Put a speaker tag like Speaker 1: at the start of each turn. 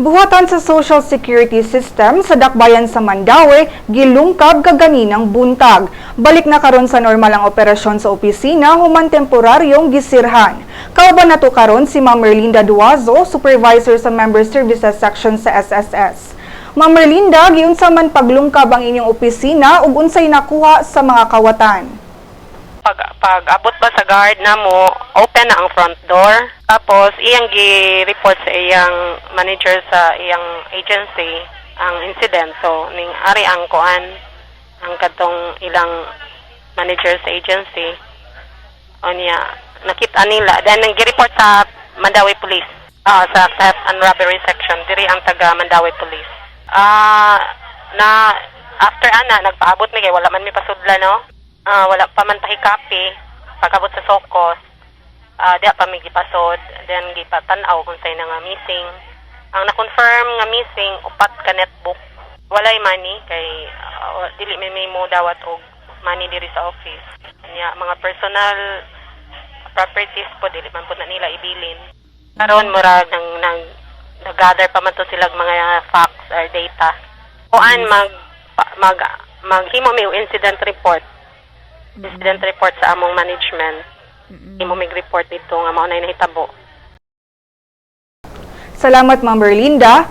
Speaker 1: Buhatan sa Social Security System sa dakbayan sa Mandaue, gilungkab kaganinang buntag. Balik na karon sa normal ang operasyon sa opisina human temporaryong gisirhan. Kauban nato karon si Ma'am Merlinda Duazo, Supervisor sa Member Services Section sa SSS. Ma'am Merlinda, giunsa man paglungkab ang inyong opisina ug unsay nakuha sa mga kawatan?
Speaker 2: Pag abot ba sa guard na mo, open na ang front door. Tapos, iyang gi-report sa iyang manager sa iyang agency ang incident. So, ning ari ang kuan, ang katong ilang manager sa agency. O niya, nakita nila. Then, gi-report sa Mandaue Police. Sa theft and robbery section. Diri ang taga Mandaue Police. After nagpaabot mi kay wala man mi pasudla, no? Wala pa man pahikapi pagabot sa Sokos, di pa may gipasod, then gipatanaw kung sa'yo na nga missing. Ang na-confirm nga missing, upat ka netbook. Walay money, kay dili may mo dawat og money diri sa office. Kanya, mga personal properties po, dili man po na nila ibilin. Karon murag nag-gather pa man to sila mga facts or data. Kuan maghimo may incident report. Incident report sa among management. Imo mag-report dito nga mao na nahitabo.
Speaker 1: Salamat Ma'am Merlinda.